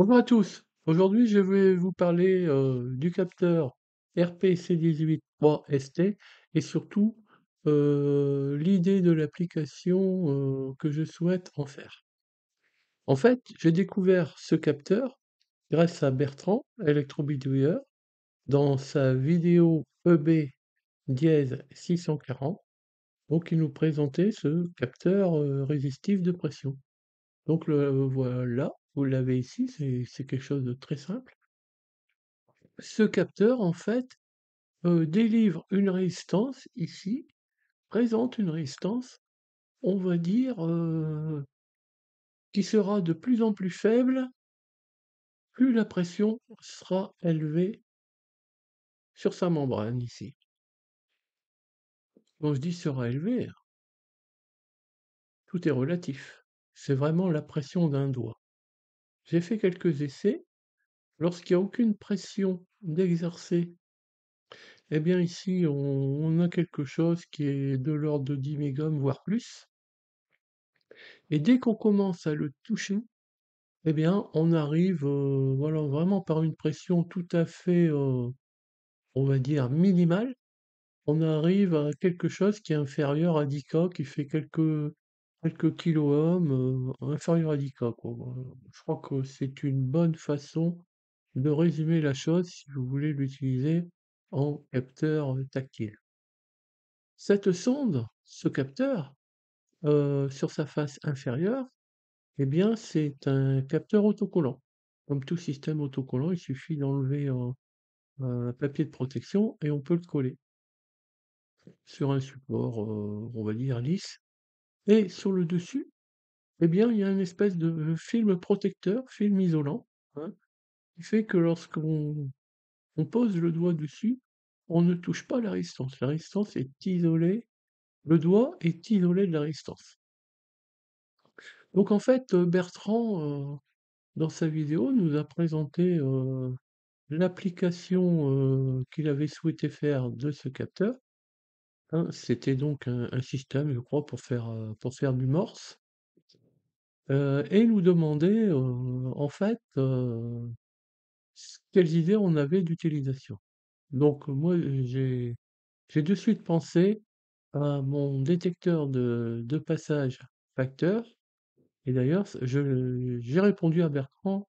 Bonjour à tous. Aujourd'hui, je vais vous parler du capteur RP-C18-3ST et surtout l'idée de l'application que je souhaite en faire. En fait, j'ai découvert ce capteur grâce à Bertrand, électrobidouilleur, dans sa vidéo EB-640. Donc, il nous présentait ce capteur résistif de pression. Donc, voilà, vous l'avez ici, c'est quelque chose de très simple. Ce capteur, en fait, délivre une résistance ici, présente une résistance, on va dire, qui sera de plus en plus faible, plus la pression sera élevée sur sa membrane ici. Quand je dis sera élevée, tout est relatif. C'est vraiment la pression d'un doigt. J'ai fait quelques essais. Lorsqu'il n'y a aucune pression d'exercer, eh bien ici on a quelque chose qui est de l'ordre de 10 mégohm, voire plus. Et dès qu'on commence à le toucher, eh bien, on arrive, voilà, vraiment par une pression tout à fait, on va dire minimale, on arrive à quelque chose qui est inférieur à 10 K, qui fait quelques kiloohms, inférieur à 10 K, quoi. Voilà. Je crois que c'est une bonne façon de résumer la chose si vous voulez l'utiliser en capteur tactile. Cette sonde, ce capteur, sur sa face inférieure, eh bien, c'est un capteur autocollant. Comme tout système autocollant, il suffit d'enlever un papier de protection et on peut le coller sur un support, on va dire lisse. Et sur le dessus, eh bien, il y a une espèce de film protecteur, film isolant, hein, qui fait que lorsqu'on pose le doigt dessus, on ne touche pas la résistance. La résistance est isolée, le doigt est isolé de la résistance. Donc en fait, Bertrand, dans sa vidéo, nous a présenté l'application, qu'il avait souhaité faire de ce capteur, hein. C'était donc un système, je crois, pour faire du morse, et il nous demandait, en fait, quelles idées on avait d'utilisation. Donc moi, j'ai de suite pensé à mon détecteur de passage facteur et d'ailleurs j'ai répondu à Bertrand,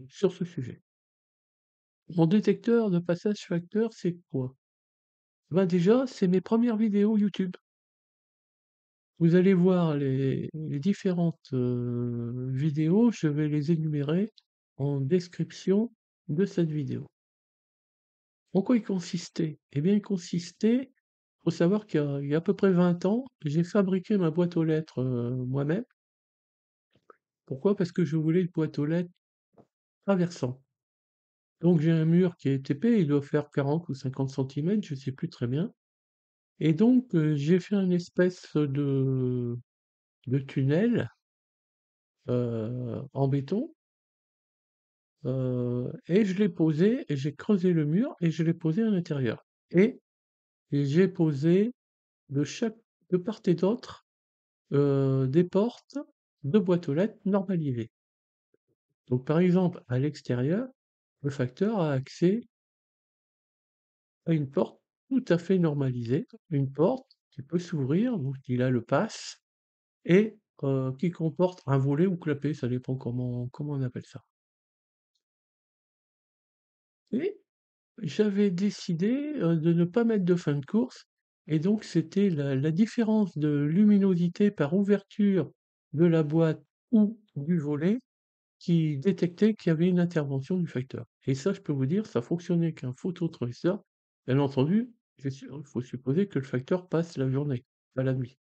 sur ce sujet. Mon détecteur de passage facteur, c'est quoi? Ben déjà, c'est mes premières vidéos YouTube. Vous allez voir les différentes vidéos, je vais les énumérer en description de cette vidéo. En quoi il consistait? Eh bien, il consistait, faut savoir qu'il y a à peu près 20 ans, j'ai fabriqué ma boîte aux lettres moi-même. Pourquoi? Parce que je voulais une boîte aux lettres traversant. Donc j'ai un mur qui est épais, il doit faire 40 ou 50 centimètres, je sais plus très bien. Et donc j'ai fait une espèce de tunnel en béton, et je l'ai posé et j'ai creusé le mur et je l'ai posé à l'intérieur. Et j'ai posé de chaque de part et d'autre, des portes de boîtes aux lettres normalisées. Donc par exemple, à l'extérieur, le facteur a accès à une porte tout à fait normalisée, une porte qui peut s'ouvrir, donc il a le pass et qui comporte un volet ou clapet, ça dépend comment on appelle ça. Et j'avais décidé, de ne pas mettre de fin de course et donc c'était la différence de luminosité par ouverture de la boîte ou du volet qui détectait qu'il y avait une intervention du facteur. Et ça, je peux vous dire, ça fonctionnait qu'un phototransistor. Bien entendu, il faut supposer que le facteur passe la journée, pas la nuit.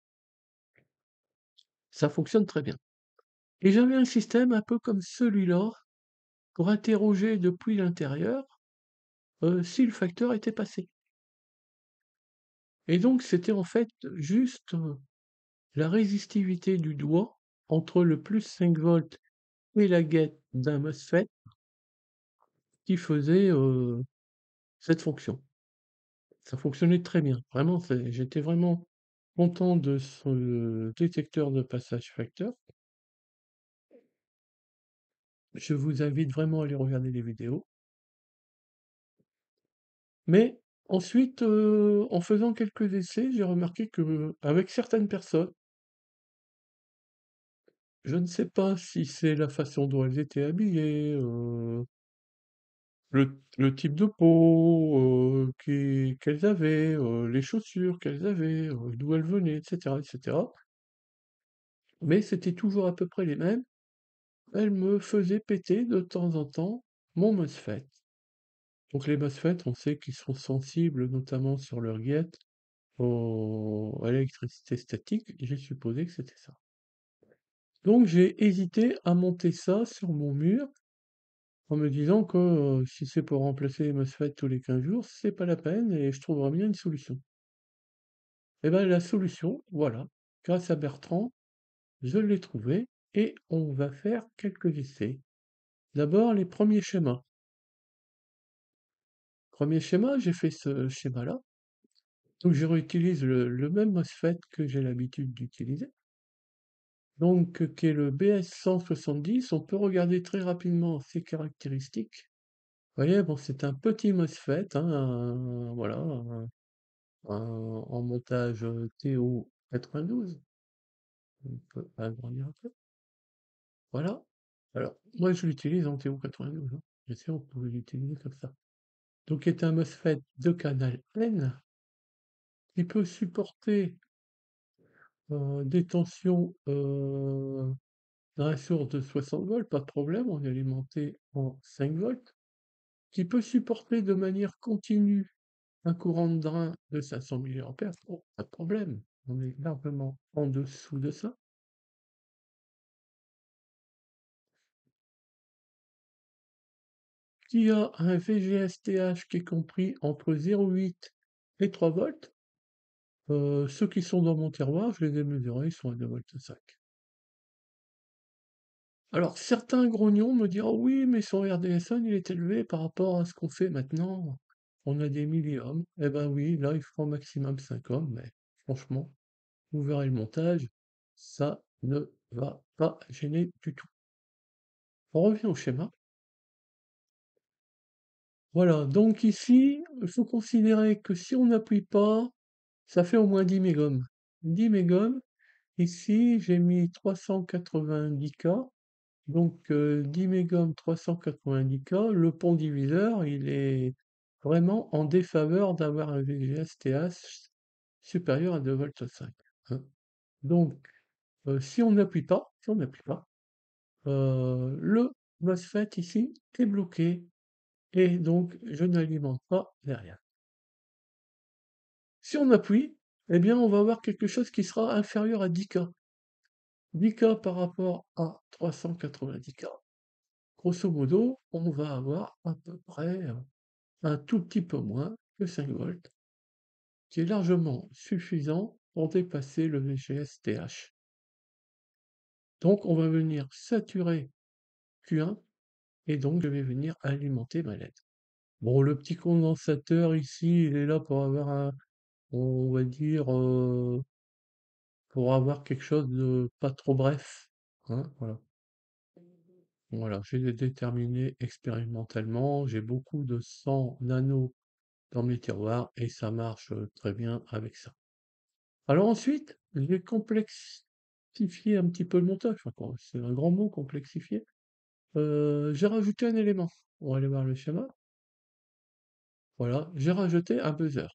Ça fonctionne très bien. Et j'avais un système un peu comme celui-là pour interroger depuis l'intérieur, si le facteur était passé. Et donc c'était en fait juste, la résistivité du doigt entre le plus 5 volts et la guette d'un MOSFET qui faisait, cette fonction. Ça fonctionnait très bien. Vraiment, j'étais vraiment content de ce détecteur de passage facteur. Je vous invite vraiment à aller regarder les vidéos. Mais ensuite, en faisant quelques essais, j'ai remarqué qu'avec certaines personnes, je ne sais pas si c'est la façon dont elles étaient habillées, le type de peau, qu'elles avaient, les chaussures qu'elles avaient, d'où elles venaient, et cetera. Mais c'était toujours à peu près les mêmes. Elles me faisaient péter de temps en temps mon MOSFET. Donc les MOSFET, on sait qu'ils sont sensibles, notamment sur leur guette, à l'électricité statique. J'ai supposé que c'était ça. Donc j'ai hésité à monter ça sur mon mur en me disant que si c'est pour remplacer les MOSFET tous les 15 jours, c'est pas la peine et je trouverais bien une solution. Et bien la solution, voilà, grâce à Bertrand, je l'ai trouvée et on va faire quelques essais. D'abord les premiers schémas. Premier schéma, j'ai fait ce schéma-là. Donc je réutilise le même MOSFET que j'ai l'habitude d'utiliser. Donc qui est le BS170. On peut regarder très rapidement ses caractéristiques. Vous voyez, bon, c'est un petit MOSFET, hein, voilà, en montage TO92. On peut agrandir un peu. Voilà. Alors, moi, je l'utilise en TO92. Hein. Bien sûr, vous pouvez l'utiliser comme ça. Donc, c'est un MOSFET de canal N qui peut supporter des tensions dans la source de 60 volts, pas de problème, on est alimenté en 5 volts, qui peut supporter de manière continue un courant de drain de 500 mA, oh, pas de problème, on est largement en dessous de ça. Qui a un VGSTH qui est compris entre 0,8 et 3 volts. Ceux qui sont dans mon tiroir, je les ai mesurés, ils sont à 2,5 volts. Alors, certains grognons me diront oui, mais son RDSN, il est élevé par rapport à ce qu'on fait maintenant. On a des milliohms. Eh ben oui, là, il faut au maximum 5 ohms, mais franchement, vous verrez le montage, ça ne va pas gêner du tout. On revient au schéma. Voilà, donc ici, il faut considérer que si on n'appuie pas, ça fait au moins 10 mégohms. 10 mégohms, ici, j'ai mis 390K. Donc 10 mégohms 390K, le pont diviseur, il est vraiment en défaveur d'avoir un VGS-TH supérieur à 2,5 V. Hein. Donc si on n'appuie pas, le MOSFET ici est bloqué et donc je n'alimente pas derrière. Si on appuie, eh bien on va avoir quelque chose qui sera inférieur à 10K. 10K par rapport à 390K. Grosso modo, on va avoir à peu près un tout petit peu moins que 5 volts, qui est largement suffisant pour dépasser le VGS-TH. Donc on va venir saturer Q1 et donc je vais venir alimenter ma LED. Bon, le petit condensateur ici, il est là pour avoir on va dire, pour avoir quelque chose de pas trop bref. Hein, voilà. Voilà, j'ai déterminé expérimentalement, j'ai beaucoup de 100 nanos dans mes tiroirs et ça marche très bien avec ça. Alors ensuite, j'ai complexifié un petit peu le montage, enfin, c'est un grand mot, complexifié. J'ai rajouté un élément. On va aller voir le schéma. Voilà, j'ai rajouté un buzzer.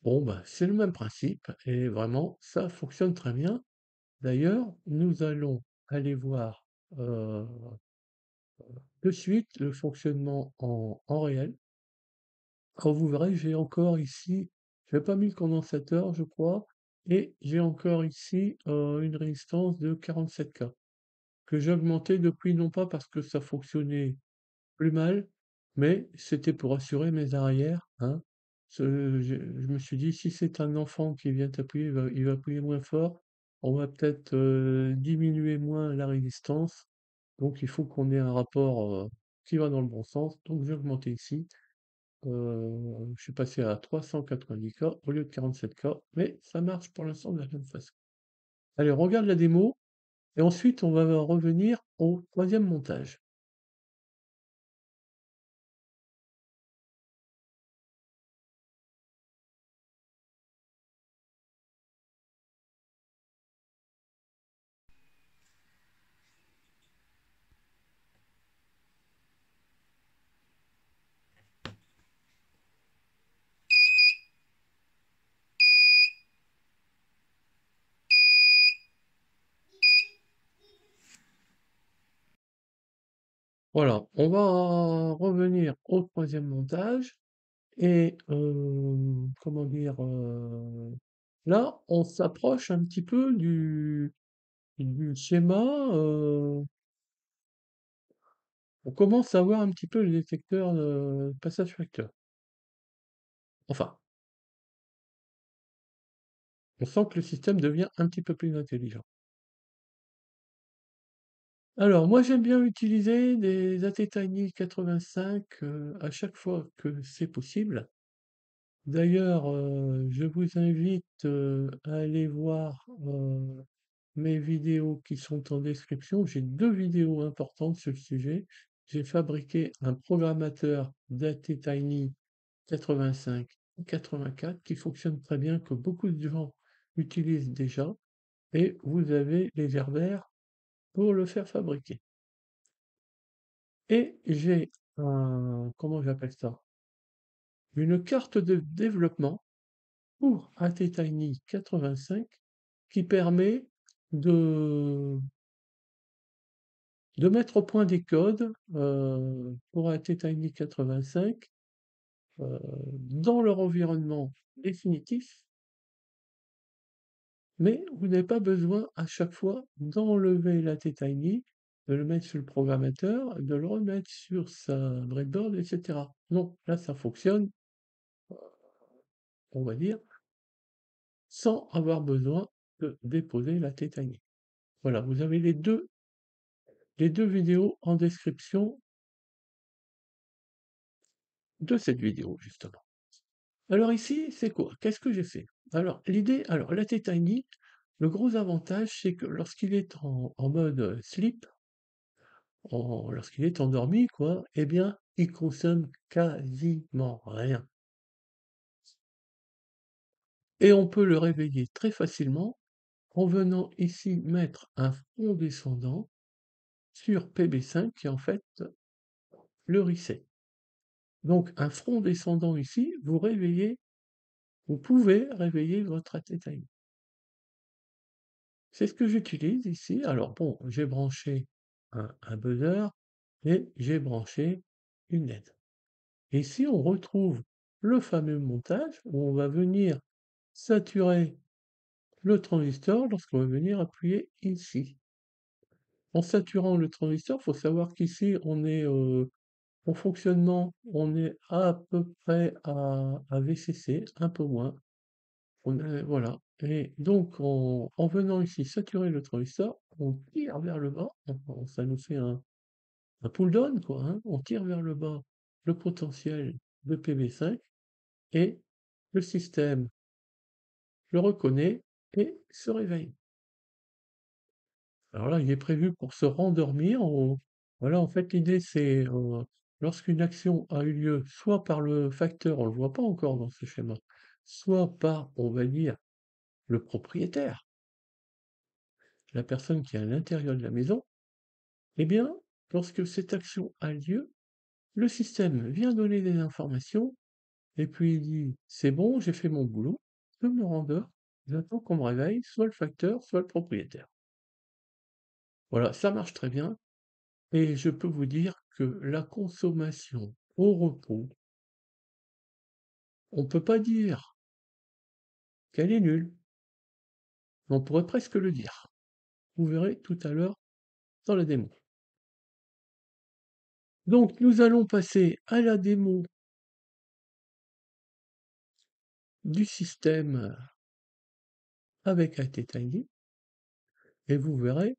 Bon, bah, c'est le même principe et vraiment, ça fonctionne très bien. D'ailleurs, nous allons aller voir de suite le fonctionnement en réel. Quand vous verrez, j'ai encore ici, je n'ai pas mis le condensateur, je crois, et j'ai encore ici une résistance de 47K que j'ai augmenté depuis, non pas parce que ça fonctionnait plus mal, mais c'était pour assurer mes arrières. Hein. Je me suis dit, si c'est un enfant qui vient appuyer, il va appuyer moins fort, on va peut-être diminuer moins la résistance. Donc il faut qu'on ait un rapport qui va dans le bon sens. Donc j'ai augmenté ici. Je suis passé à 390K au lieu de 47K, mais ça marche pour l'instant de la même façon. Allez, on regarde la démo. et ensuite on va revenir au troisième montage. Voilà, on va revenir au troisième montage et comment dire? Là, on s'approche un petit peu du schéma, on commence à voir un petit peu le détecteur de passage facteur. Enfin, on sent que le système devient un petit peu plus intelligent. Alors moi, j'aime bien utiliser des ATtiny 85, à chaque fois que c'est possible. D'ailleurs, je vous invite, à aller voir, mes vidéos qui sont en description. J'ai 2 vidéos importantes sur le sujet. J'ai fabriqué un programmateur d'ATtiny 85 ou 84 qui fonctionne très bien, que beaucoup de gens utilisent déjà, et vous avez les verbères pour le faire fabriquer. Et j'ai un, comment j'appelle ça? Une carte de développement pour ATtiny 85 qui permet de mettre au point des codes, pour ATtiny 85, dans leur environnement définitif, mais vous n'avez pas besoin à chaque fois d'enlever l'ATtiny, de le mettre sur le programmateur, de le remettre sur sa breadboard, et cetera. Non, là ça fonctionne, on va dire, sans avoir besoin de déposer l'ATtiny. Voilà, vous avez les deux vidéos en description de cette vidéo, justement. Alors ici, c'est quoi? Qu'est-ce que j'ai fait? Alors la Titany, le gros avantage, c'est que lorsqu'il est en mode sleep, lorsqu'il est endormi, quoi, eh bien, il consomme quasiment rien. Et on peut le réveiller très facilement en venant ici mettre un front descendant sur PB5 qui est en fait le reset. Donc un front descendant ici, vous pouvez réveiller votre ATtiny. C'est ce que j'utilise ici. Alors bon, j'ai branché un buzzer et j'ai branché une LED. Et ici, on retrouve le fameux montage où on va venir saturer le transistor lorsqu'on va venir appuyer ici. En saturant le transistor, il faut savoir qu'ici, on est en fonctionnement, on est à peu près à VCC, un peu moins. Voilà. Et donc, en venant ici saturer le transistor, on tire vers le bas, ça nous fait un pull down, quoi, hein. On tire vers le bas le potentiel de PV5 et le système le reconnaît et se réveille. Alors là, il est prévu pour se rendormir. Voilà, en fait, l'idée, c'est lorsqu'une action a eu lieu, soit par le facteur, on ne le voit pas encore dans ce schéma, soit par, on va dire, le propriétaire, la personne qui est à l'intérieur de la maison, eh bien, lorsque cette action a lieu, le système vient donner des informations et puis il dit: «C'est bon, j'ai fait mon boulot, je me rendors, j'attends qu'on me réveille, soit le facteur, soit le propriétaire». Voilà, ça marche très bien et je peux vous dire que la consommation au repos, on peut pas dire qu'elle est nulle, mais on pourrait presque le dire. Vous verrez tout à l'heure dans la démo. Donc nous allons passer à la démo du système avec ATtiny et vous verrez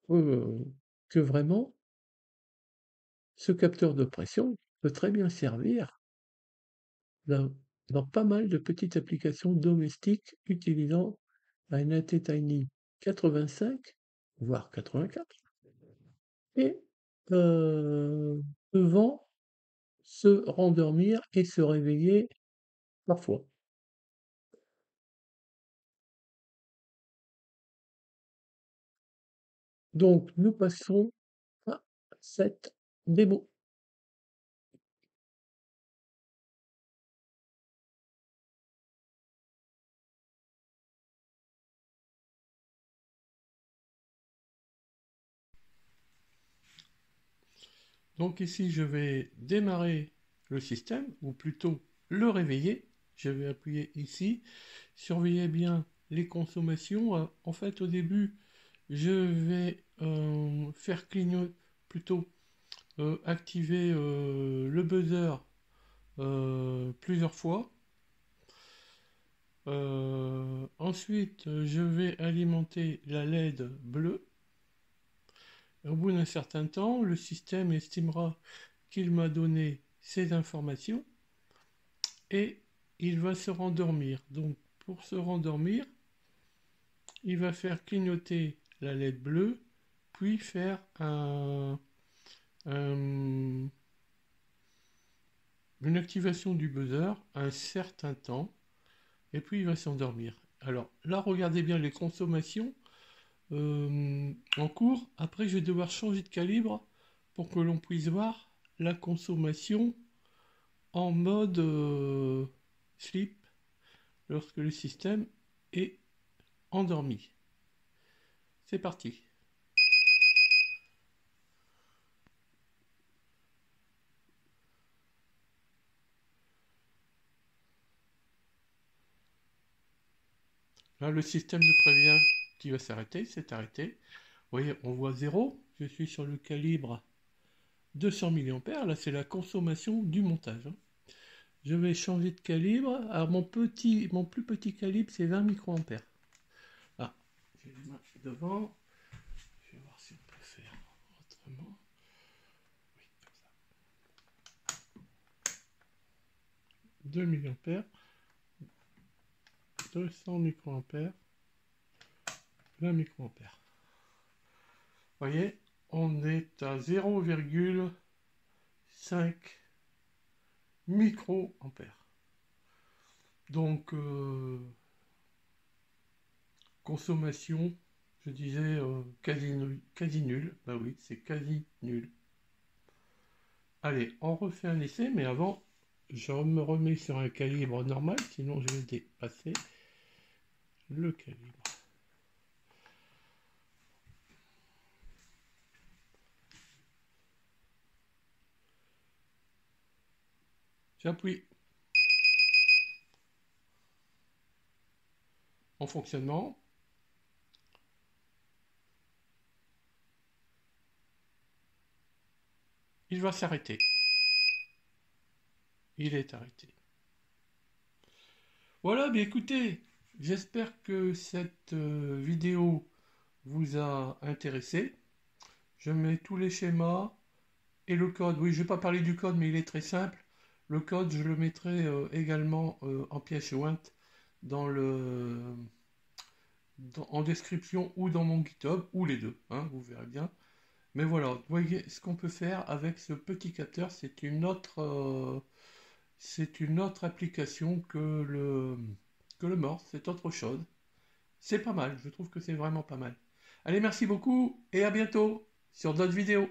que vraiment ce capteur de pression peut très bien servir dans, dans pas mal de petites applications domestiques utilisant un ATtiny 85 voire 84, et devant se rendormir et se réveiller parfois. Donc nous passons à cette démo. Donc ici, je vais démarrer le système, ou plutôt le réveiller. Je vais appuyer ici. Surveillez bien les consommations. En fait, au début, je vais faire clignoter, plutôt activer le buzzer plusieurs fois. Ensuite, je vais alimenter la LED bleue. Au bout d'un certain temps, le système estimera qu'il m'a donné ces informations et il va se rendormir. Donc, pour se rendormir, il va faire clignoter la LED bleue, puis faire une activation du buzzer un certain temps, et puis il va s'endormir. Alors là, regardez bien les consommations en cours. Après, je vais devoir changer de calibre pour que l'on puisse voir la consommation en mode sleep lorsque le système est endormi. C'est parti. Là, le système nous prévient qu'il va s'arrêter. C'est arrêté. Vous voyez, on voit 0. Je suis sur le calibre 200 mA. Là, c'est la consommation du montage. Je vais changer de calibre. Alors, mon plus petit calibre, c'est 20 microampères. Ah, j'ai les mains devant. Je vais voir si on peut faire autrement. Oui, comme ça. 2 mA, 200 microampères, 20 microampères. Vous voyez, on est à 0,5 microampères. Donc, consommation, je disais quasi nul. Bah oui, c'est quasi nul. Allez, on refait un essai, mais avant, je me remets sur un calibre normal, sinon je vais dépasser le calibre. J'appuie. En fonctionnement. Il va s'arrêter. Il est arrêté. Voilà, bien écoutez, j'espère que cette vidéo vous a intéressé. Je mets tous les schémas et le code. Oui, je ne vais pas parler du code, mais il est très simple. Le code, je le mettrai également en pièce jointe dans en description ou dans mon GitHub, ou les deux, hein, vous verrez bien. Mais voilà, vous voyez ce qu'on peut faire avec ce petit capteur, c'est une autre application que le Morse, c'est autre chose. C'est pas mal, je trouve que c'est vraiment pas mal. Allez, merci beaucoup et à bientôt sur d'autres vidéos.